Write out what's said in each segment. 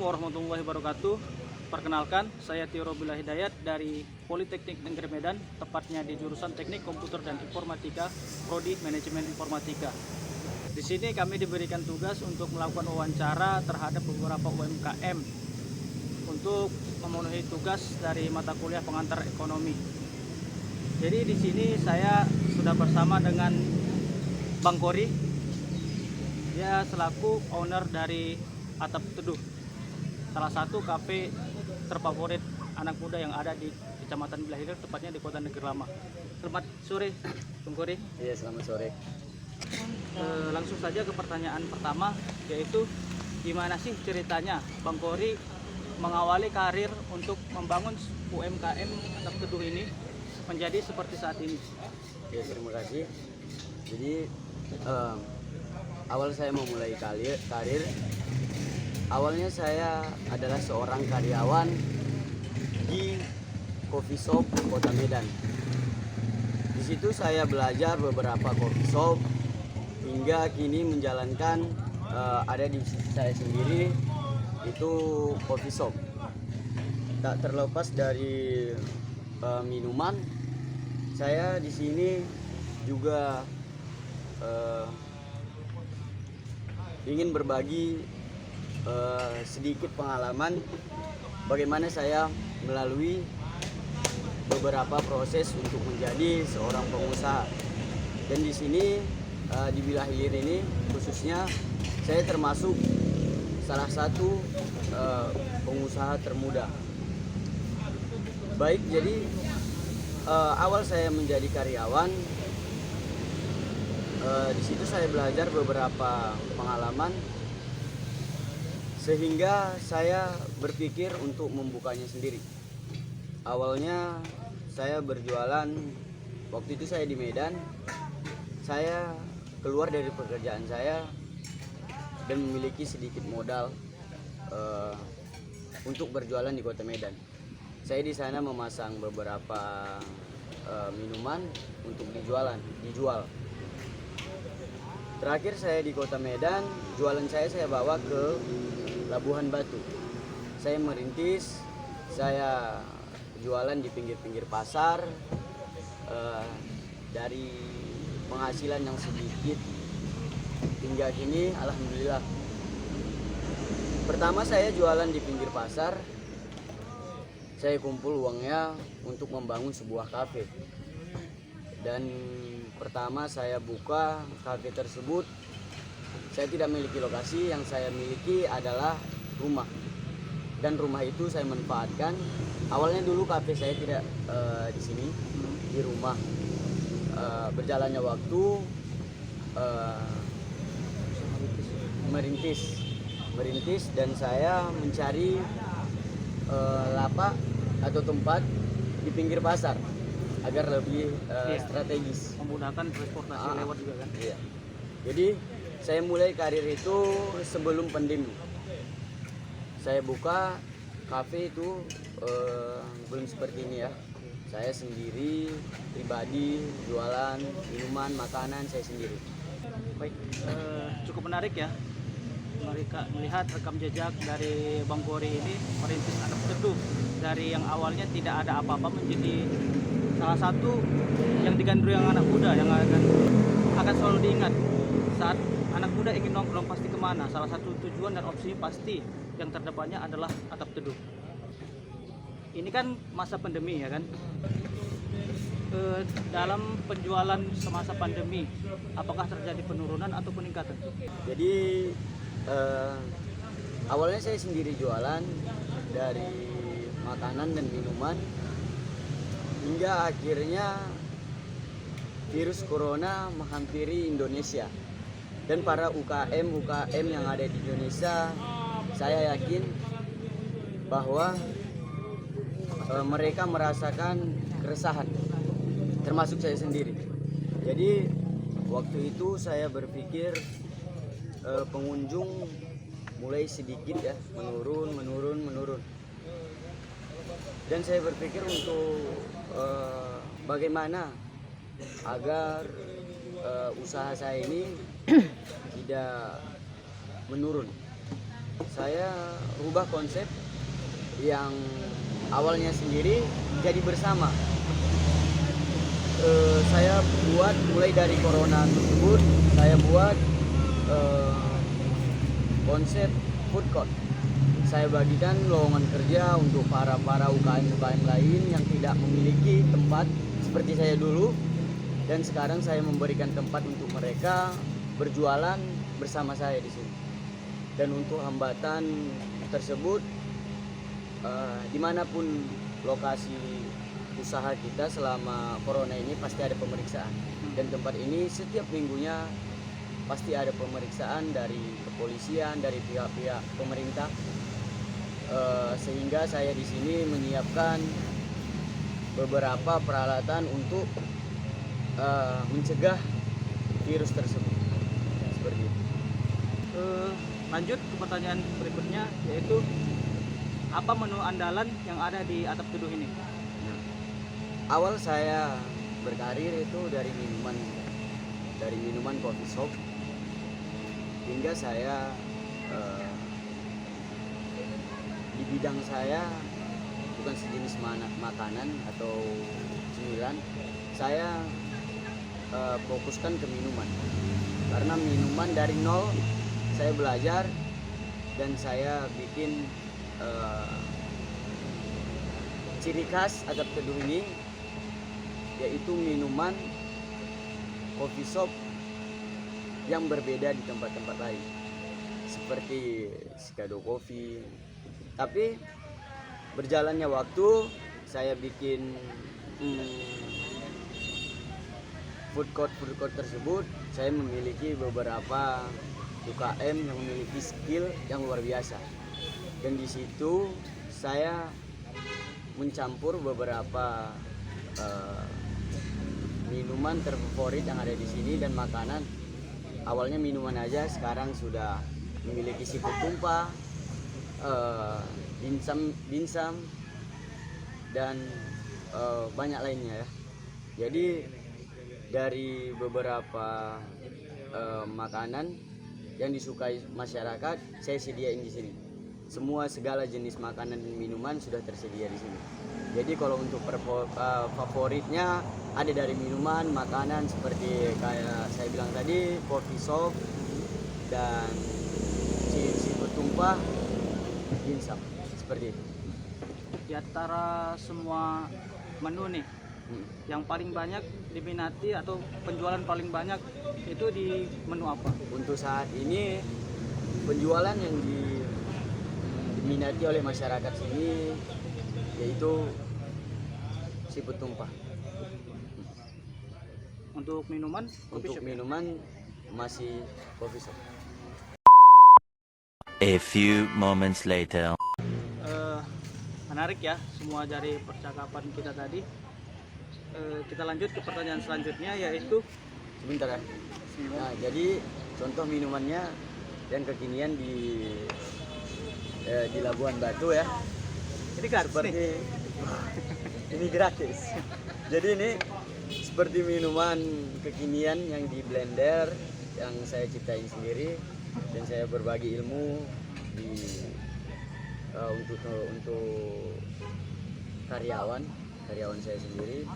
warahmatullahi wabarakatuh. Perkenalkan, saya Tio Robila Hidayat dari Politeknik Negeri Medan, tepatnya di jurusan Teknik Komputer dan Informatika, Prodi Manajemen Informatika. Di sini kami diberikan tugas untuk melakukan wawancara terhadap beberapa UMKM untuk memenuhi tugas dari mata kuliah pengantar ekonomi. Jadi di sini saya sudah bersama dengan Bang Kori. Dia selaku owner dari Atap Teduh, salah satu kafe terfavorit anak muda yang ada di Kecamatan Bilahilir, tepatnya di Kota Negeri Lama. Selamat sore, Bang Kori. Iya, selamat sore. Langsung saja ke pertanyaan pertama, yaitu gimana sih ceritanya Bang Kori mengawali karir untuk membangun UMKM Atap Teduh ini menjadi seperti saat ini? Oke, terima kasih. Jadi awal saya memulai karir, awalnya saya adalah seorang karyawan di coffee shop Kota Medan. Di situ saya belajar beberapa coffee shop hingga kini menjalankan ada di sisi saya sendiri, itu coffee shop. Tak terlepas dari minuman, saya di sini juga ingin berbagi sedikit pengalaman bagaimana saya melalui beberapa proses untuk menjadi seorang pengusaha. Dan di sini di Bilahilir ini khususnya saya termasuk salah satu pengusaha termuda. Baik, jadi awal saya menjadi karyawan, di situ saya belajar beberapa pengalaman sehingga saya berpikir untuk membukanya sendiri. Awalnya saya berjualan, waktu itu saya di Medan. Saya keluar dari pekerjaan saya dan memiliki sedikit modal untuk berjualan di Kota Medan. Saya di sana memasang beberapa minuman untuk dijual. Terakhir saya di Kota Medan, jualan saya bawa ke Labuhan Batu. Saya merintis, saya jualan di pinggir-pinggir pasar, dari penghasilan yang sedikit hingga kini alhamdulillah. Pertama saya jualan di pinggir pasar, saya kumpul uangnya untuk membangun sebuah kafe. Dan pertama saya buka kafe tersebut, saya tidak memiliki lokasi, yang saya miliki adalah rumah. Dan rumah itu saya manfaatkan. Awalnya dulu kafe saya tidak di sini, di rumah. Berjalannya waktu, merintis dan saya mencari lapak atau tempat di pinggir pasar agar lebih strategis, Menggunakan transportasi lewat juga kan? Iya. Jadi saya mulai karir itu sebelum pandemi. Saya buka kafe itu belum seperti ini ya. Saya sendiri pribadi jualan minuman, makanan saya sendiri. Baik, cukup menarik ya mereka melihat rekam jejak dari Bang Kori ini merintis Atap Teduh dari yang awalnya tidak ada apa-apa menjadi salah satu yang digandrungi yang anak muda yang akan selalu diingat saat anak muda ingin nongkrong pasti kemana. Salah satu tujuan dan opsi pasti yang terdepannya adalah Atap Teduh. Ini kan masa pandemi ya kan. Dalam penjualan semasa pandemi, apakah terjadi penurunan atau peningkatan? Jadi awalnya saya sendiri jualan dari makanan dan minuman hingga akhirnya virus corona menghampiri Indonesia. Dan para UKM yang ada di Indonesia, saya yakin bahwa mereka merasakan keresahan, termasuk saya sendiri. Jadi waktu itu saya berpikir pengunjung mulai sedikit ya, menurun. Dan saya berpikir untuk bagaimana agar usaha saya ini tidak menurun. saya rubah konsep yang awalnya sendiri jadi bersama. Saya buat mulai dari corona tersebut, saya buat konsep food court. Saya bagikan lowongan kerja untuk para UKM lain yang tidak memiliki tempat seperti saya dulu, dan sekarang saya memberikan tempat untuk mereka berjualan bersama saya di sini. Dan untuk hambatan tersebut, dimanapun lokasi usaha kita selama corona ini pasti ada pemeriksaan, dan tempat ini setiap minggunya pasti ada pemeriksaan dari kepolisian, dari pihak-pihak pemerintah, sehingga saya di sini menyiapkan beberapa peralatan untuk mencegah virus tersebut. Seperti itu. Lanjut ke pertanyaan berikutnya, yaitu apa menu andalan yang ada di Atap Teduh ini? Nah, awal saya berkarir itu dari minuman coffee shop, hingga saya di bidang saya bukan sejenis makanan atau cemilan, saya fokuskan ke minuman, karena minuman dari nol saya belajar, dan saya bikin ciri khas Atap Teduh ini, yaitu minuman coffee shop yang berbeda di tempat-tempat lain seperti Sikado Coffee. Tapi berjalannya waktu, saya bikin food court tersebut, saya memiliki beberapa UKM yang memiliki skill yang luar biasa, dan di situ saya mencampur beberapa minuman terfavorit yang ada di sini dan makanan. Awalnya minuman aja, sekarang sudah memiliki seafood tumpah, dimsum dan banyak lainnya ya. Jadi dari beberapa makanan yang disukai masyarakat, saya sediain di sini. Segala jenis makanan dan minuman sudah tersedia di sini. Jadi kalau untuk favoritnya ada dari minuman, makanan seperti kayak saya bilang tadi, coffee shop dan seafood tumpah, dimsum, seperti itu. Di antara semua menu nih, yang paling banyak diminati atau penjualan paling banyak itu di menu apa? Untuk saat ini penjualan yang diminati oleh masyarakat sini yaitu seafood tumpah. Untuk minuman, coffee Untuk shop ya? minuman masih coffee shop. A few moments later. Menarik ya semua dari percakapan kita tadi. Kita lanjut ke pertanyaan selanjutnya, yaitu Sebentar ya. Nah, jadi contoh minumannya yang kekinian di Labuan Batu ya. ini gratis Seperti nih. ini gratis. Jadi ini seperti minuman kekinian yang di blender, yang saya ciptain sendiri, dan saya berbagi ilmu untuk karyawan saya sendiri.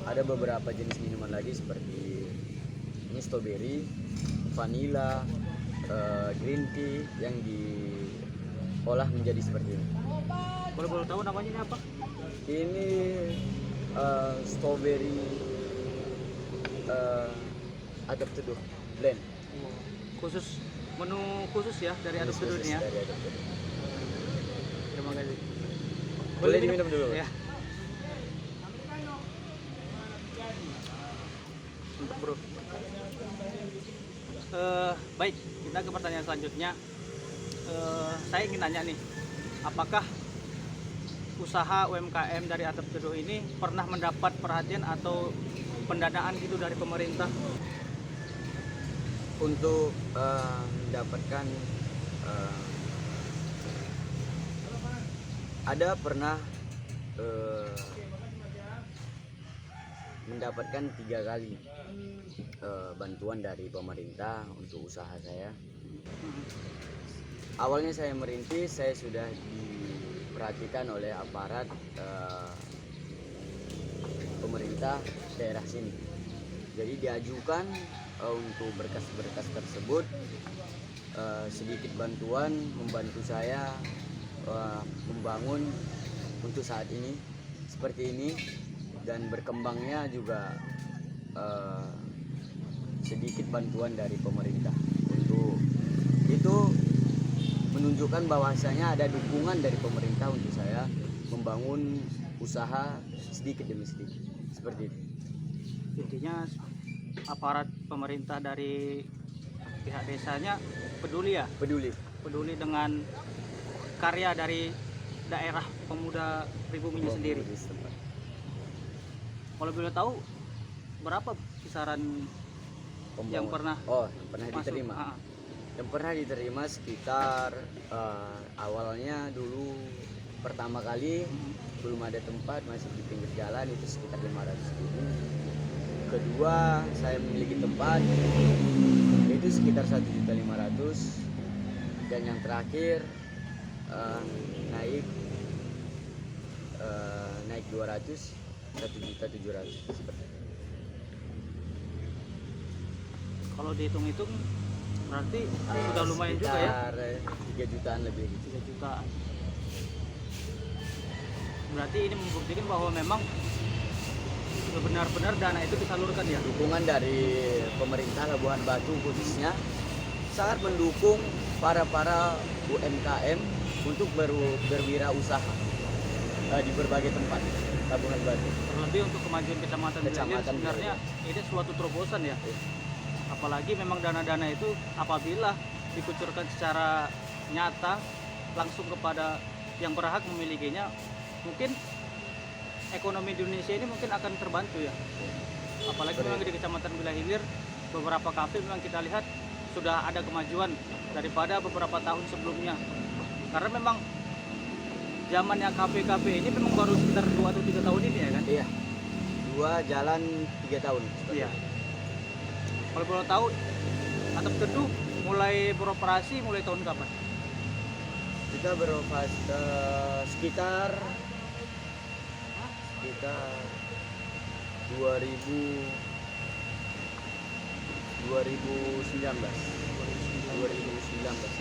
Ada beberapa jenis minuman lagi seperti ini strawberry, vanilla, green tea yang diolah menjadi seperti ini. Kalau boleh tahu namanya ini apa? Ini strawberry Atap Teduh blend. Menu khusus ya dari Atap Teduh ini ya. Dari Atap Teduh. Terima kasih. Boleh diminum dulu? Ya. Untuk bro. Baik, kita ke pertanyaan selanjutnya. Saya ingin nanya nih, apakah usaha UMKM dari Atap Teduh ini pernah mendapat perhatian atau pendanaan gitu dari pemerintah? Untuk mendapatkan ada pernah mendapatkan 3 kali bantuan dari pemerintah untuk usaha saya. Awalnya saya merintis, saya sudah diperhatikan oleh aparat pemerintah daerah sini. Jadi diajukan untuk berkas-berkas tersebut, sedikit bantuan membantu saya membangun untuk saat ini seperti ini, dan berkembangnya juga sedikit bantuan dari pemerintah. Untuk itu menunjukkan bahwasanya ada dukungan dari pemerintah untuk saya membangun usaha sedikit demi sedikit seperti itu. Intinya aparat pemerintah dari pihak desanya peduli ya, peduli dengan karya dari daerah pemuda Pribuminya sendiri. Kalau boleh tahu berapa kisaran yang pernah masuk? diterima? Yang pernah diterima sekitar awalnya dulu pertama kali belum ada tempat, masih di pinggir jalan, itu sekitar 500.000. Kedua, saya memiliki tempat, itu sekitar 1.500.000. Dan yang terakhir naik 200, 1.700.000 seperti itu. Kalau dihitung-hitung berarti sudah lumayan juga ya, 3 jutaan lebih gitu. 3 jutaan. Berarti ini membuktikan bahwa memang benar-benar dana itu disalurkan ya. Dukungan dari pemerintah Labuhan Batu khususnya sangat mendukung para UMKM untuk berwirausaha di berbagai tempat Labuhan Batu. Terlebih untuk kemajuan kecamatan Bilahilir sebenarnya ini suatu terobosan ya. Apalagi memang dana-dana itu apabila dikucurkan secara nyata langsung kepada yang berhak memilikinya, mungkin ekonomi Indonesia ini mungkin akan terbantu ya. Apalagi memang di Kecamatan Bilahilir beberapa kafe memang kita lihat sudah ada kemajuan daripada beberapa tahun sebelumnya. Karena memang zamannya kafe-kafe ini memang baru sekitar 2 atau 3 tahun ini ya kan? Iya. 2 jalan 3 tahun. Iya. Kalau boleh tahu, Atap Teduh mulai beroperasi mulai tahun kapan? Kita beroperasi sekitar 2019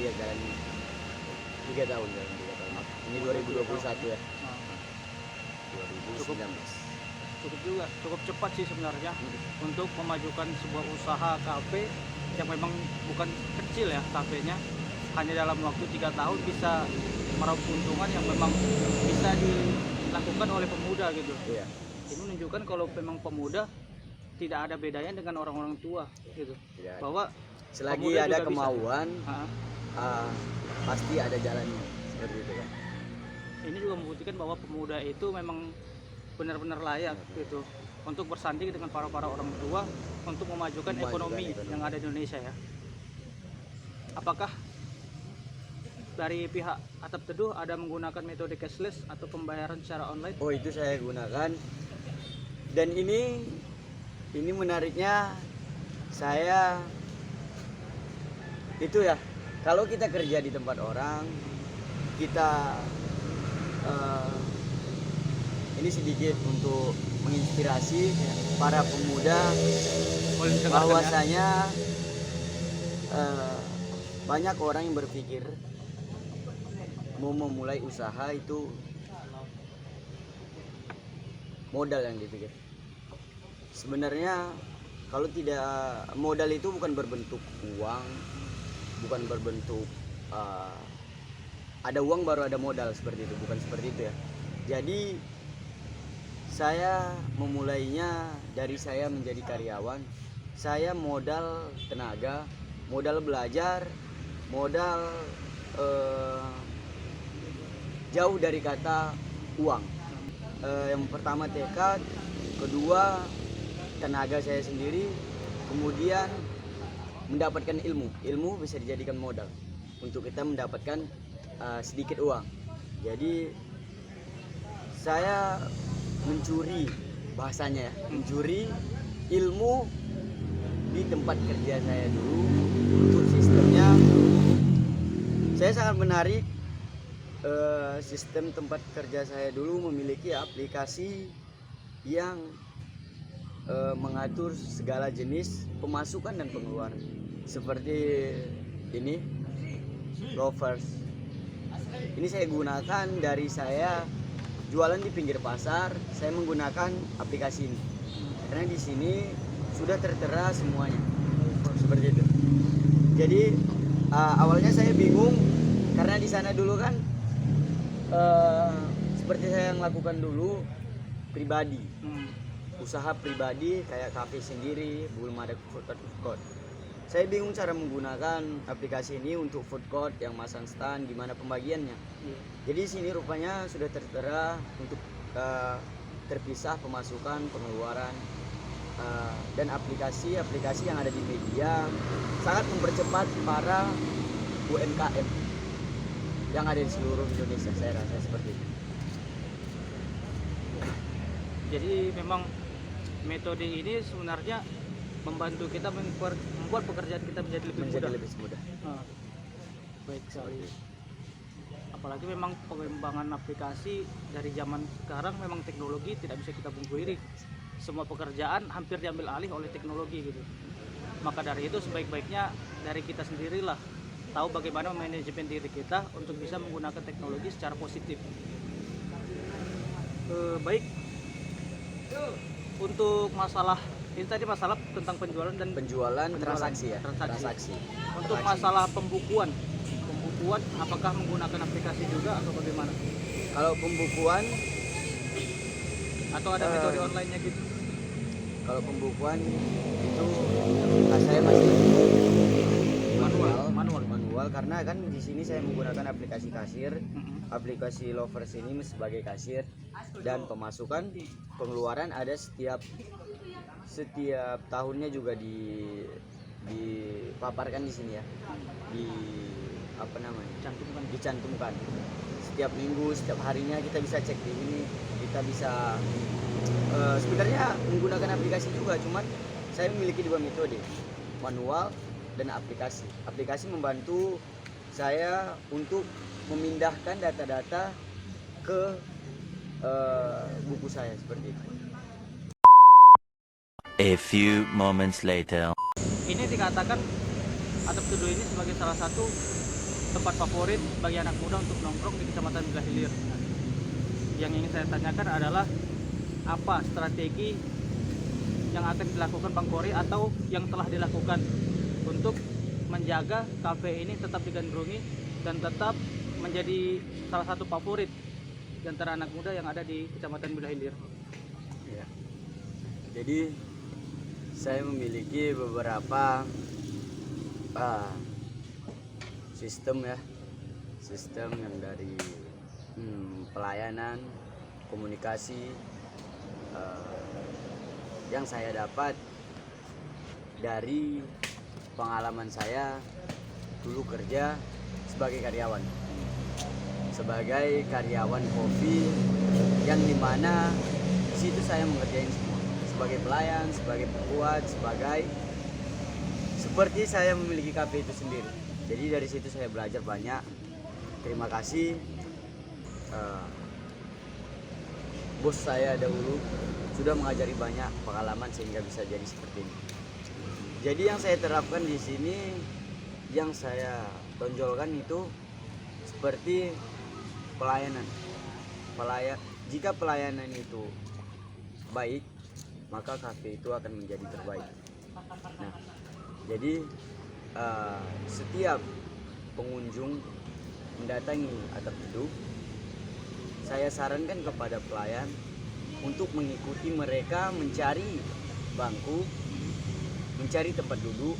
ya, jalan 3 tahun. Ini 2021 ya. 2019. Cukup cepat sih sebenarnya untuk memajukan sebuah usaha kafe yang memang bukan kecil ya kafenya. Hanya dalam waktu 3 tahun bisa meraup keuntungan yang memang bisa dilakukan oleh pemuda gitu. Iya. Ini menunjukkan kalau memang pemuda tidak ada bedanya dengan orang-orang tua gitu. Tidak. Bahwa Selagi pemuda ada juga kemauan, bisa. pasti ada jalannya seperti itu kan. Ini juga membuktikan bahwa pemuda itu memang benar-benar layak gitu untuk bersanding dengan para orang tua untuk memajukan ekonomi yang ada di Indonesia ya. Apakah dari pihak Atap Teduh ada menggunakan metode cashless atau pembayaran secara online? Oh, itu saya gunakan. Dan ini menariknya, saya itu ya, kalau kita kerja di tempat orang, kita ini sedikit untuk menginspirasi para pemuda bahwasanya banyak orang yang berpikir mau memulai usaha itu modal yang dipikir. Sebenarnya kalau tidak, modal itu bukan berbentuk uang, bukan berbentuk ada uang baru ada modal seperti itu, bukan seperti itu ya. Jadi saya memulainya dari saya menjadi karyawan. Saya modal tenaga, modal belajar, modal jauh dari kata uang. Yang pertama tekad, kedua tenaga saya sendiri, kemudian mendapatkan ilmu. Ilmu bisa dijadikan modal untuk kita mendapatkan sedikit uang. Jadi saya mencuri, bahasanya ya, mencuri ilmu di tempat kerja saya dulu untuk sistemnya awalnya saya sangat menarik sistem tempat kerja saya dulu memiliki aplikasi yang mengatur segala jenis pemasukan dan pengeluaran seperti ini Lovers. Ini saya gunakan dari saya jualan di pinggir pasar, saya menggunakan aplikasi ini karena di sini sudah tertera semuanya seperti itu. Jadi awalnya saya bingung karena di sana dulu kan seperti saya yang lakukan dulu pribadi, usaha pribadi kayak kafe sendiri, belum ada food court. Saya bingung cara menggunakan aplikasi ini untuk food court yang masang stand, gimana pembagiannya. Jadi sini rupanya sudah tertera untuk terpisah pemasukan, pengeluaran, dan aplikasi-aplikasi yang ada di media sangat mempercepat para UMKM yang ada di seluruh Indonesia, saya rasa seperti itu. Jadi memang metode ini sebenarnya membantu kita membuat pekerjaan kita menjadi lebih mudah. Baik sekali. Apalagi memang pengembangan aplikasi dari zaman sekarang memang teknologi tidak bisa kita pungkiri. Semua pekerjaan hampir diambil alih oleh teknologi gitu. Maka dari itu sebaik-baiknya dari kita sendirilah tahu bagaimana manajemen diri kita untuk bisa menggunakan teknologi secara positif. Baik. Untuk masalah ini tadi masalah tentang penjualan transaksi ya. Transaksi. Untuk masalah pembukuan apakah menggunakan aplikasi juga atau bagaimana? Kalau pembukuan atau ada metode online-nya gitu? Kalau pembukuan itu saya masih manual karena kan di sini saya menggunakan aplikasi kasir. Aplikasi Lovers ini sebagai kasir dan pemasukan pengeluaran ada setiap tahunnya juga dipaparkan di sini ya, dicantumkan setiap minggu, setiap harinya kita bisa cek di sini, kita bisa sebenarnya menggunakan aplikasi juga, cuman saya memiliki dua metode, manual dan aplikasi membantu saya untuk memindahkan data-data ke buku saya seperti itu. A few moments later. Ini dikatakan Atap Teduh ini sebagai salah satu tempat favorit bagi anak muda untuk nongkrong di Kecamatan Belah Hilir. Yang ingin saya tanyakan adalah apa strategi yang akan dilakukan Bang Kori atau yang telah dilakukan untuk menjaga kafe ini tetap digandrungi dan tetap menjadi salah satu favorit di antara anak muda yang ada di Kecamatan Belah Hilir. Ya. Jadi saya memiliki beberapa sistem yang dari pelayanan, komunikasi yang saya dapat dari pengalaman saya dulu kerja sebagai karyawan kopi yang dimana di situ saya mengerjain semua sebagai pelayan, sebagai pembuat, seperti saya memiliki kafe itu sendiri. Jadi dari situ saya belajar banyak. Terima kasih bos saya dahulu sudah mengajari banyak pengalaman sehingga bisa jadi seperti ini. Jadi yang saya terapkan di sini, yang saya tonjolkan itu seperti pelayanan. Jika pelayanan itu baik, maka kafe itu akan menjadi terbaik. Nah, jadi setiap pengunjung mendatangi Atap Teduh, saya sarankan kepada pelayan untuk mengikuti mereka mencari bangku, mencari tempat duduk,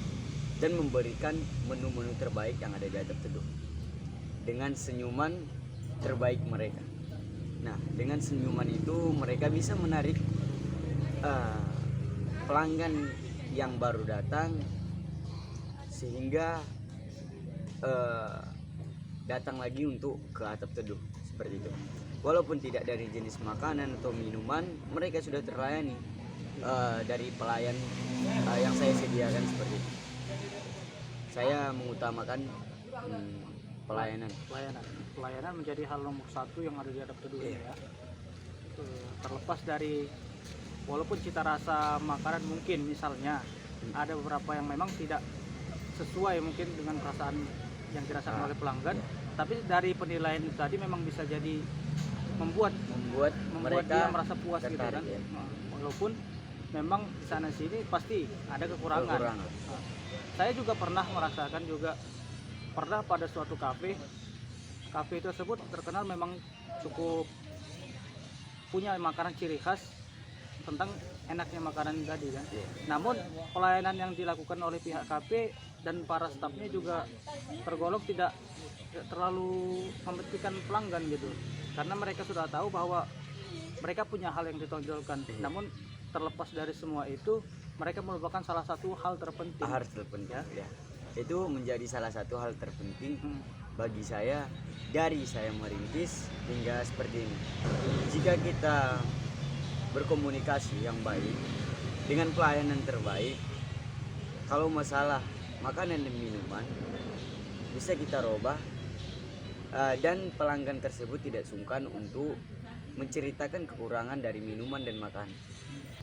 dan memberikan menu-menu terbaik yang ada di Atap Teduh dengan senyuman terbaik mereka. Nah, dengan senyuman itu mereka bisa menarik pelanggan yang baru datang sehingga datang lagi untuk ke Atap Teduh seperti itu. Walaupun tidak dari jenis makanan atau minuman, mereka sudah terlayani dari pelayan yang saya sediakan seperti itu. saya mengutamakan pelayanan. Pelayanan menjadi hal nomor satu yang ada di Adab Teduh ini ya. Terlepas dari walaupun cita rasa makanan mungkin misalnya ada beberapa yang memang tidak sesuai mungkin dengan perasaan yang dirasakan oleh pelanggan, tapi dari penilaian itu tadi memang bisa jadi membuat mereka dia merasa puas gitu kan. ya. Walaupun memang di sana sini pasti ada kekurangan. Saya juga pernah merasakan pernah pada suatu kafe tersebut terkenal memang cukup punya makanan ciri khas tentang enaknya makanan tadi kan. Namun pelayanan yang dilakukan oleh pihak kafe dan para stafnya juga tergolong tidak terlalu mementingkan pelanggan gitu, karena mereka sudah tahu bahwa mereka punya hal yang ditonjolkan. Namun terlepas dari semua itu, mereka merupakan salah satu hal terpenting. Ya. Itu menjadi salah satu hal terpenting bagi saya dari saya merintis hingga seperti ini. Jika kita berkomunikasi yang baik dengan pelayanan terbaik, kalau masalah makanan dan minuman bisa kita robah, dan pelanggan tersebut tidak sungkan untuk menceritakan kekurangan dari minuman dan makanan.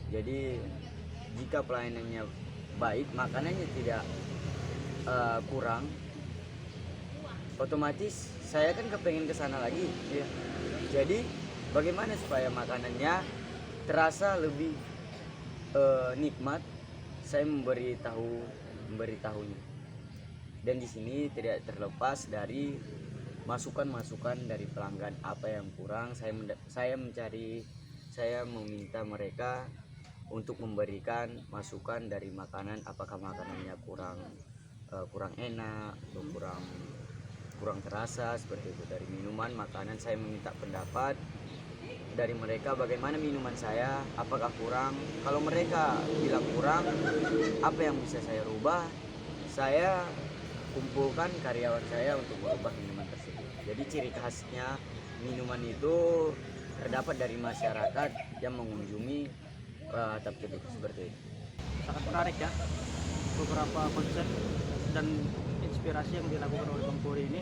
Jadi jika pelayanannya baik, makanannya tidak kurang, otomatis saya kan kepengen ke sana lagi. Jadi bagaimana supaya makanannya terasa lebih nikmat, saya memberitahunya. Dan di sini tidak terlepas dari masukan-masukan dari pelanggan, apa yang kurang. Saya meminta mereka untuk memberikan masukan dari makanan, apakah makanannya kurang enak atau kurang terasa seperti itu. Dari minuman, makanan, saya meminta pendapat dari mereka bagaimana minuman saya, apakah kurang. Kalau mereka bilang kurang, apa yang bisa saya rubah, saya kumpulkan karyawan saya untuk merubah minuman tersebut. Jadi ciri khasnya minuman itu terdapat dari masyarakat yang mengunjungi Adab Teduh seperti itu. Sangat menarik ya, beberapa konsep dan inspirasi yang dilakukan oleh Bang Puri ini.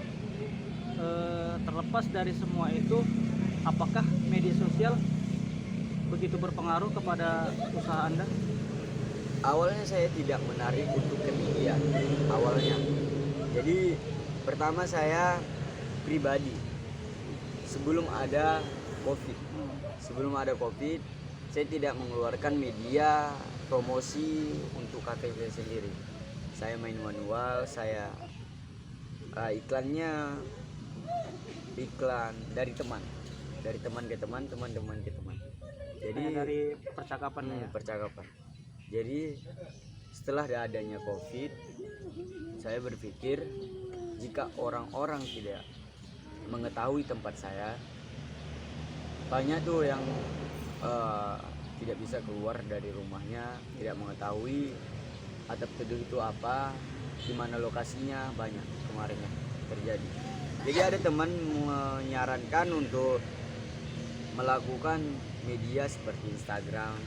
Terlepas dari semua itu, apakah media sosial begitu berpengaruh kepada usaha Anda? Awalnya saya tidak menarik untuk ke media awalnya. Jadi pertama saya pribadi sebelum ada COVID, saya tidak mengeluarkan media promosi untuk kafe saya sendiri. Saya main manual, saya iklan dari teman ke teman. Jadi dari percakapan percakapan. Jadi setelah adanya COVID, saya berpikir jika orang-orang tidak mengetahui tempat saya, banyak tuh yang tidak bisa keluar dari rumahnya, tidak mengetahui Adab Teduh itu apa, di mana lokasinya, banyak kemarinnya terjadi. Jadi ada teman menyarankan untuk melakukan media seperti Instagram,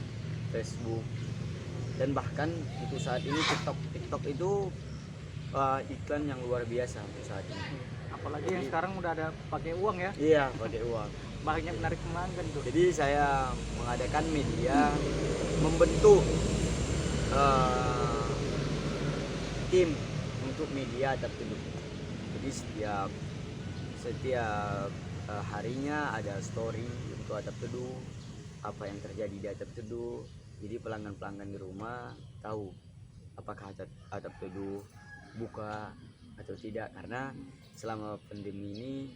Facebook, dan bahkan untuk saat ini TikTok itu iklan yang luar biasa untuk saat ini. Apalagi yang sekarang udah ada pakai uang ya. Iya, pakai uang. Banyak menarik pelanggan tuh. Jadi saya mengadakan media, membentuk tim untuk media Adab Teduh. Jadi setiap harinya ada story untuk Adab Teduh, apa yang terjadi di Adab Teduh. Jadi pelanggan-pelanggan di rumah tahu apakah Adab Teduh buka atau tidak, karena selama pandemi ini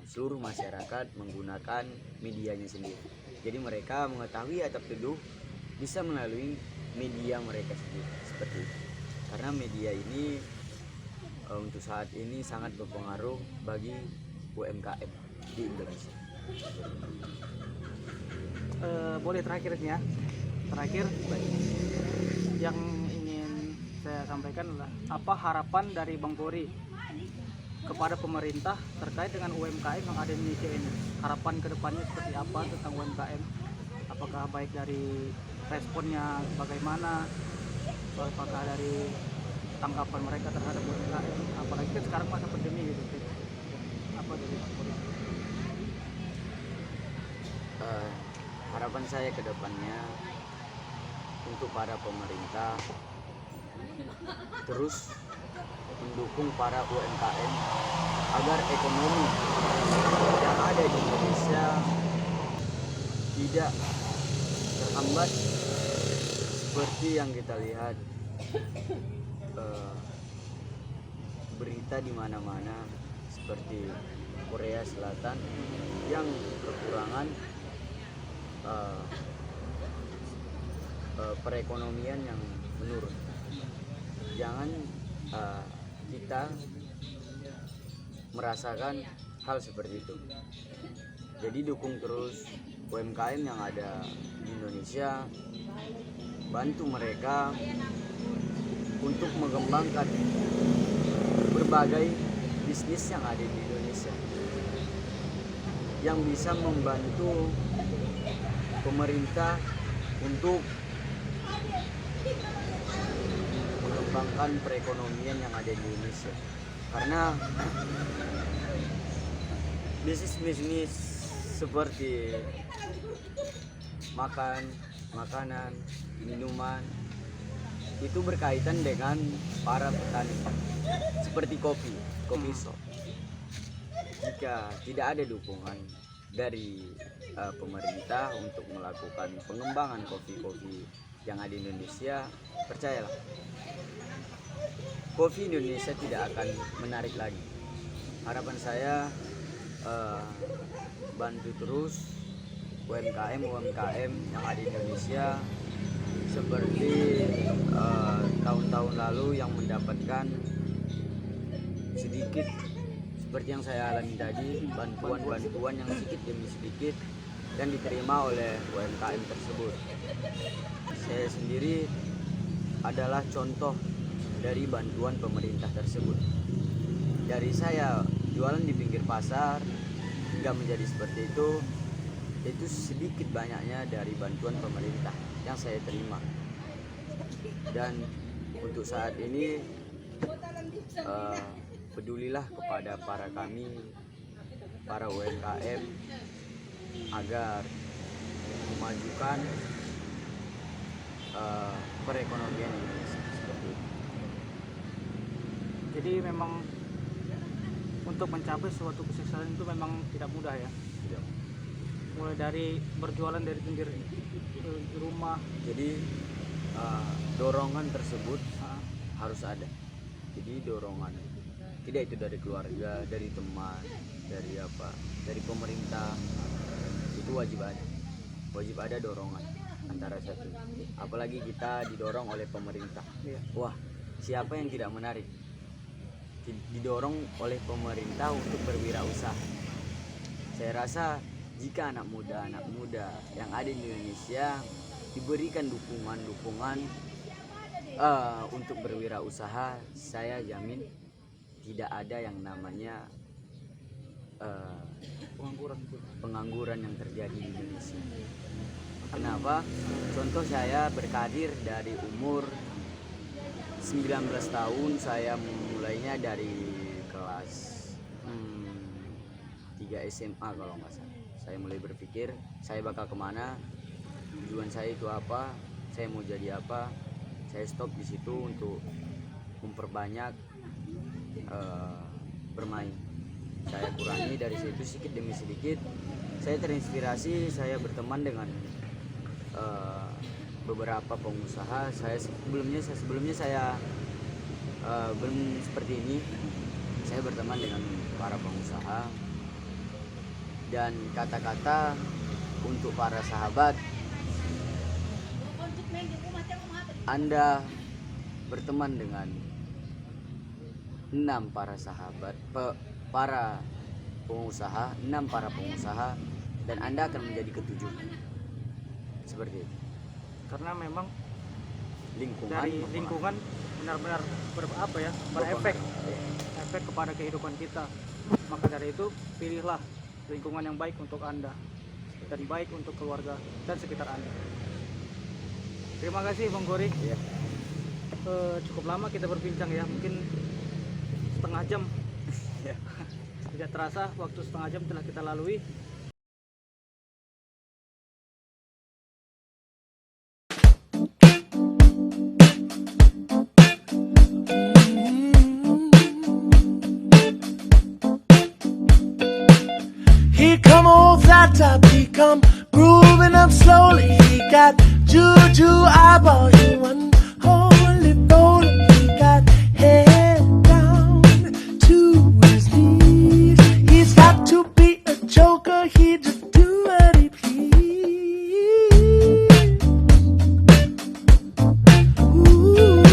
seluruh masyarakat menggunakan medianya sendiri. Jadi mereka mengetahui Adab Teduh bisa melalui media mereka sendiri seperti itu. Karena media ini untuk saat ini sangat berpengaruh bagi UMKM di Indonesia. Boleh terakhir yang ingin saya sampaikan adalah apa harapan dari Bang Puri kepada pemerintah terkait dengan UMKM yang ada di Indonesia ini. Harapan kedepannya seperti apa tentang UMKM? Apakah baik dari responnya bagaimana? Apakah dari tanggapan mereka terhadap UMKM, apalagi kan sekarang masa pandemi gitu. Apa dari Pak Gori? Harapan saya ke depannya untuk para pemerintah terus mendukung para UMKM agar ekonomi yang ada di Indonesia tidak terhambat seperti yang kita lihat berita di mana-mana seperti Korea Selatan yang kekurangan perekonomian yang menurun. Jangan kita merasakan hal seperti itu. Jadi dukung terus UMKM yang ada di Indonesia, bantu mereka untuk mengembangkan berbagai bisnis yang ada di Indonesia yang bisa membantu pemerintah untuk mengembangkan perekonomian yang ada di Indonesia. Karena bisnis-bisnis seperti makanan, minuman itu berkaitan dengan para petani. Seperti kopi shop. Jika tidak ada dukungan dari pemerintah untuk melakukan pengembangan kopi-kopi yang ada di Indonesia, percayalah, kopi Indonesia tidak akan menarik lagi. Harapan saya bantu terus UMKM yang ada di Indonesia seperti tahun-tahun lalu yang mendapatkan sedikit seperti yang saya alami tadi, bantuan yang sedikit demi sedikit yang diterima oleh UMKM tersebut. Saya sendiri adalah contoh dari bantuan pemerintah tersebut. Dari saya jualan di pinggir pasar hingga menjadi seperti itu sedikit banyaknya dari bantuan pemerintah yang saya terima. Dan untuk saat ini pedulilah kepada para UMKM agar memajukan perekonomian Indonesia seperti itu. Jadi memang untuk mencapai suatu kesuksesan itu memang tidak mudah ya. Tidak. Mulai dari berjualan dari pinggir rumah. Jadi dorongan tersebut harus ada. Jadi dorongan tidak itu dari keluarga, dari teman, dari pemerintah, itu wajib ada dorongan antara satu. Apalagi kita didorong oleh pemerintah. Wah, siapa yang tidak menarik didorong oleh pemerintah untuk berwirausaha? Saya rasa jika anak muda yang ada di Indonesia diberikan dukungan untuk berwirausaha, saya jamin tidak ada yang namanya pengangguran yang terjadi di Indonesia. Kenapa? Contoh, saya berkarir dari umur 19 tahun, saya mulainya dari kelas 3 SMA kalau nggak salah. Saya mulai berpikir saya bakal kemana, tujuan saya itu apa, saya mau jadi apa. Saya stop di situ untuk memperbanyak bermain. Saya kurangi dari situ sedikit demi sedikit. Saya terinspirasi, saya berteman dengan beberapa pengusaha. Sebelumnya saya belum seperti ini. Saya berteman dengan para pengusaha, dan kata-kata untuk para sahabat, Anda berteman dengan 6 para sahabat, para pengusaha, 6 para pengusaha, dan Anda akan menjadi ketujuh. Seperti itu. Karena memang Lingkungan benar-benar berefek kepada kehidupan kita. Maka dari itu pilihlah lingkungan yang baik untuk Anda dan baik untuk keluarga dan sekitar Anda. Terima kasih Bang Gori. ya. Cukup lama kita berbincang ya, mungkin setengah jam. Tidak terasa waktu setengah jam telah kita lalui. Here come old flat top, he come grooving up slowly. He got juju eyeballs, you unholy bowling. He got head down to his knees. He's got to be a joker, he just do what he please. Ooh.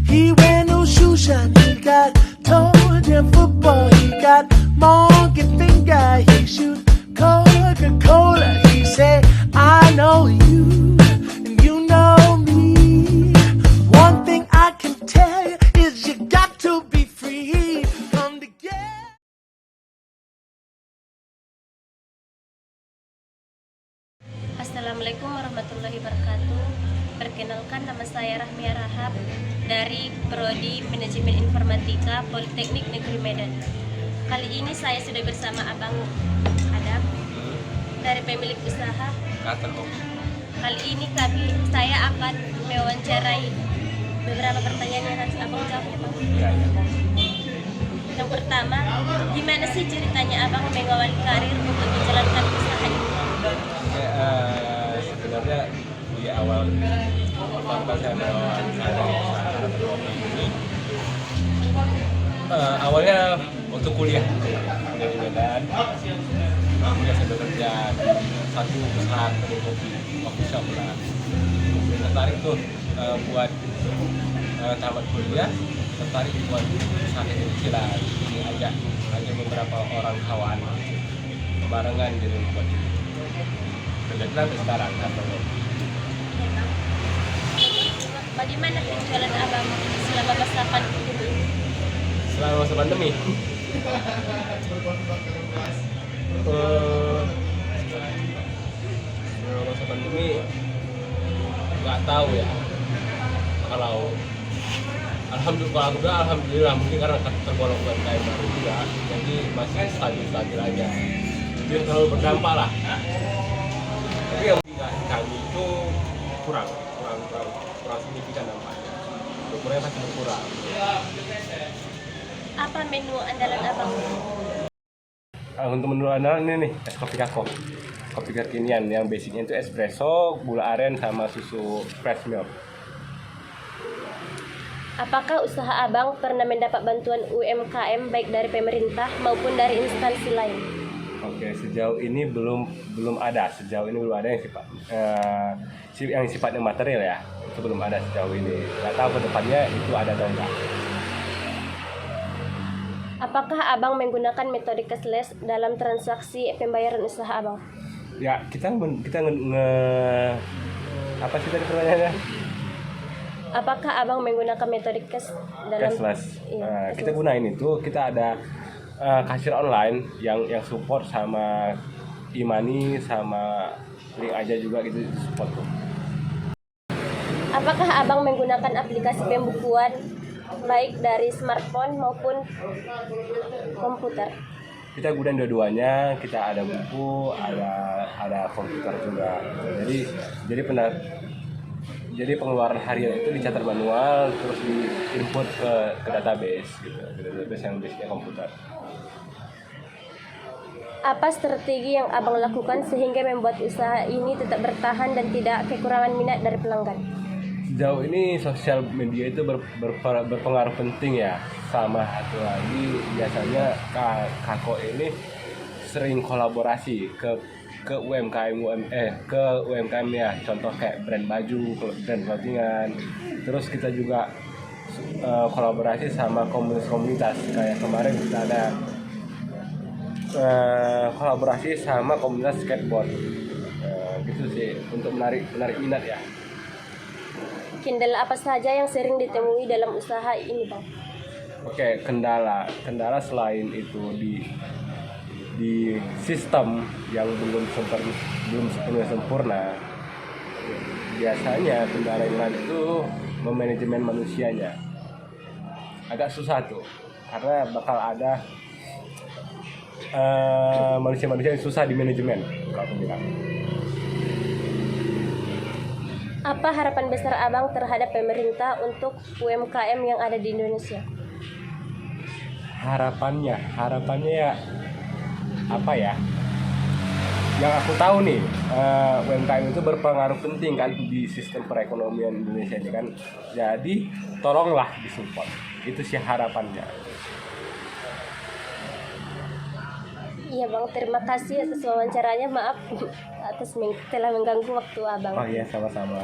He wear no shoe shine, he got toe jam football, he got monkey finger, he shoot Coca-Cola. He say, I know you, and you know me. One thing I can tell you is you got to be free. Come together. Assalamualaikum warahmatullahi wabarakatuh. Perkenalkan, nama saya Rahmia Rahab dari Prodi Manajemen Informatika Politeknik Negeri Medan. Kali ini saya sudah bersama Abang Adam dari pemilik usaha. Kali ini saya akan mewawancarai beberapa pertanyaan yang harus Abang jawab ya Bang. Yang pertama, gimana sih ceritanya Abang mengawali karir untuk menjalankan usaha ini? Sebenarnya di awal pertama saya melawan usaha kopi ini, awalnya waktu kuliah di Medan, kemudian saya bekerja di satu usaha kedai kopi, coffee shop lah. Tertarik tuh buat tamat kuliah, tertarik buat usaha kecil-kecilan, jadi ajak beberapa orang kawan barengan jadi buat ini. Kebetulan sekarang sampai. Bagaimana penjualan Abang selama masa pandemi? Selama masa pandemi, selama masa pandemi nggak tahu ya. Kalau alhamdulillah mungkin karena tergolong UMKM baru juga, jadi masih stabil aja. Mungkin terlalu berdampak lah. Tapi yang kami itu kurang signifikan dampaknya. Ukurannya pasti berkurang. Apa menu andalan Abang? Untuk menu andalan ini nih, es kopi kako. Kopi kekinian yang basicnya itu espresso, gula aren sama susu fresh milk. Apakah usaha Abang pernah mendapat bantuan UMKM baik dari pemerintah maupun dari instansi lain? Oke, sejauh ini belum ada. Sejauh ini belum ada yang sifatnya material ya. Itu belum ada sejauh ini. Nggak tahu ke depannya itu ada atau enggak. Apakah Abang menggunakan metode cashless dalam transaksi pembayaran usaha Abang? Ya, apa sih tadi pertanyaannya? Apakah Abang menggunakan metode dalam Cashless. Iya, Kita gunain itu, kita ada kasir online yang support sama e-money sama link aja juga gitu support tuh. Apakah Abang menggunakan aplikasi pembukuan baik dari smartphone maupun komputer? Kita gunain dua-duanya, kita ada buku, ada komputer juga. Jadi pengeluaran harian itu dicatat manual, terus diinput ke database gitu, ke database yang basicnya komputer. Apa strategi yang Abang lakukan sehingga membuat usaha ini tetap bertahan dan tidak kekurangan minat dari pelanggan? Sejauh ini sosial media itu berpengaruh penting ya. Sama satu lagi, biasanya Kako ini sering kolaborasi ke UMKM ya, contoh kayak brand baju, brand clothingan. Terus kita juga kolaborasi sama komunitas kayak kemarin kita ada kolaborasi sama komunitas skateboard, gitu sih untuk menarik minat ya. Kendala apa saja yang sering ditemui dalam usaha ini, Bang? Oke, kendala selain itu di di sistem yang belum sepenuhnya sempurna, biasanya kendala yang lain itu memanajemen manusianya. Agak susah tuh, karena bakal ada manusia-manusia yang susah di manajemen, kalau aku bilang. Apa harapan besar Abang terhadap pemerintah untuk UMKM yang ada di Indonesia? Harapannya ya apa ya? Yang aku tahu nih, UMKM itu berpengaruh penting kan di sistem perekonomian Indonesia ini kan. Jadi tolonglah disupport. Itu sih harapannya. Iya Bang, terima kasih atas wawancaranya. Maaf atas telah mengganggu waktu Abang. Oh iya, sama-sama.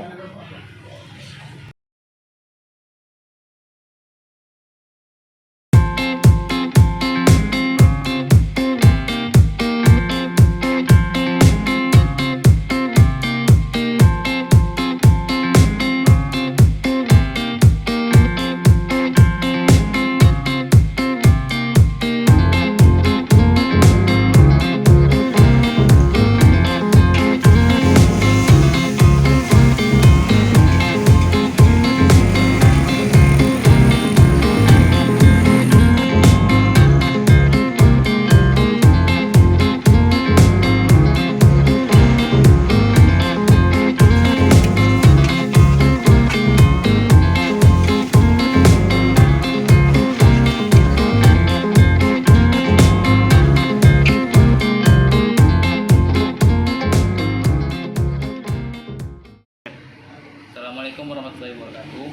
Assalamualaikum warahmatullahi wabarakatuh.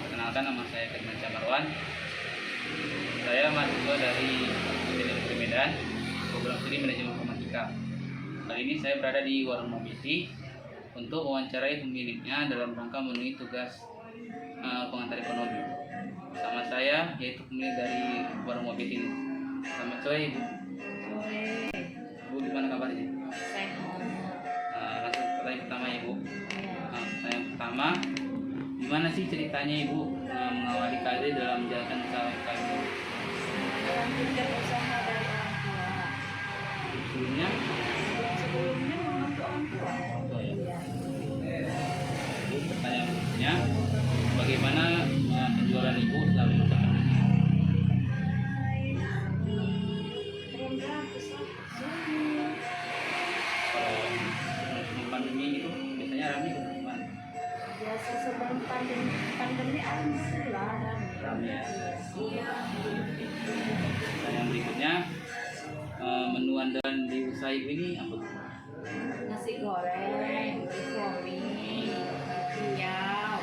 Perkenalkan, nama saya Kedman Camarwan. Saya mahasiswa dari Teknik Negeri Medan, program studi Manajemen Informatika. Kali ini saya berada di Warung Mobiti untuk mewawancarai pemiliknya dalam rangka memenuhi tugas pengantar ekonomi. Sama saya yaitu pemilik dari Warung Mobiti ini. Selamat sore Ibu. Ibu gimana kabarnya? Langsung pertanyaan pertama ya Bu. Pertanyaan pertama, gimana sih ceritanya Ibu mengawali karir dalam menjalankan usaha UMKM? Usaha dari orang tua. Sebelumnya? Sebelumnya membantu orang tua. Oh, ya. Ibu, pertanyaan berikutnya, bagaimana penjualan Ibu selama masa pandemi? Kalau sebelum pandemi itu biasanya ramai ke mana? Biasa sebelum pandemi alhamdulillah Ramai ya. Iya. Pertanyaan berikutnya, menu andalan di usaha Ibu ini apa? Nasi goreng, mie, riau,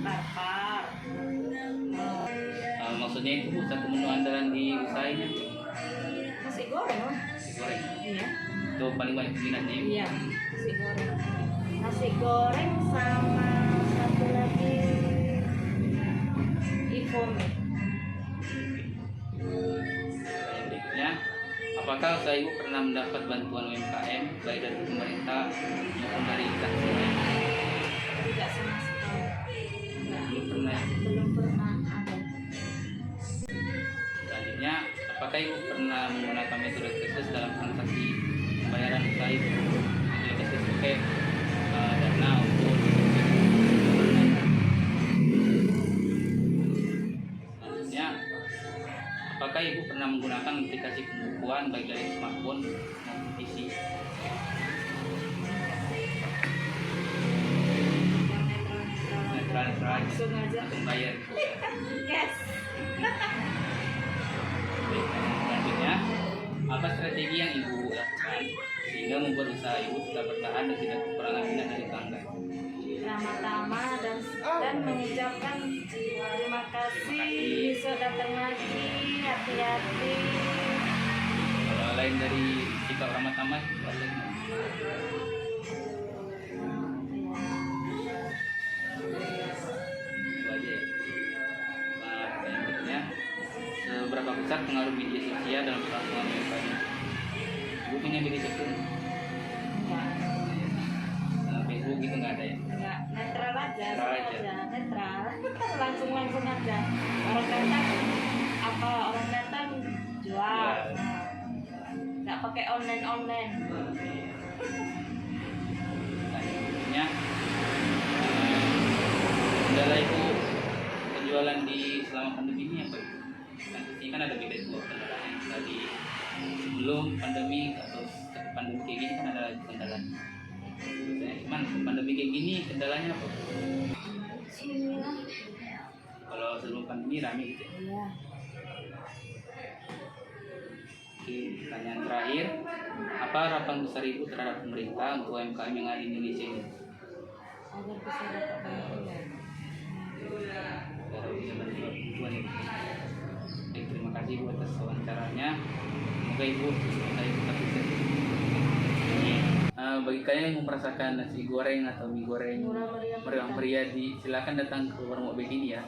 tarpar. Maksudnya itu Bu, satu menu andalan di usaha ini apa? Nasi goreng lah. Nasi goreng. Iya. Itu paling banyak peminatnya Ibu. Iya, nasi goreng. Nasi goreng sama satu lagi Ivomi. Pertanyaan berikutnya, apakah usaha Ibu pernah mendapat bantuan UMKM baik dari pemerintah maupun dari instansi lain? Tidak sama sekali. Belum pernah. Belum pernah ada. Selanjutnya, apakah Ibu pernah menggunakan metode khusus dalam transaksi pembayaran usaha Ibu? Metode khusus pakai dana untuk selanjutnya, apakah Ibu pernah menggunakan aplikasi pembukuan baik dari smartphone maupun PC? Netral Langsung aja. langsung bayar. Yes. Selanjutnya, apa strategi yang Ibu lakukan sehingga membuat usaha Ibu tetap bertahan dan tidak kekurangan minat dari pelanggan? Pertama-tama dan mengucapkan terima kasih bisa datang lagi, hati-hati. Kalau lain dari sikap ramah tamah, apa lagi? Itu aja ya. Yang berikutnya, seberapa besar pengaruh media sosial dalam perkembangan UMKM? Ibu punya media sosial? Facebook gitu nggak ada ya? Enggak, netral aja, Netral aja. netral. Langsung aja. Orang datang jual, online. Selanjutnya, kendala Ibu penjualan di selama pandemi ini apa? Ini kan ada beda dua kendalanya. Tadi sebelum pandemi atau pandemi kayak gini kan ada kendala. Cuman pandemi kayak gini kendalanya apa? Sini lah. Kalau sebelum pandemi rame gitu. Iya. Oke, pertanyaan terakhir, apa harapan besar Ibu terhadap pemerintah untuk UMKM yang ada di Indonesia ini? Agar bisa dapat bantuan. Agar bisa bantuan Ibu. Baik, terima kasih Ibu atas wawancaranya. Semoga Ibu tetap bisa. Bagi kalian yang mau merasakan nasi goreng atau mie goreng meriah-meriah, silakan datang ke warung Obek ini ya.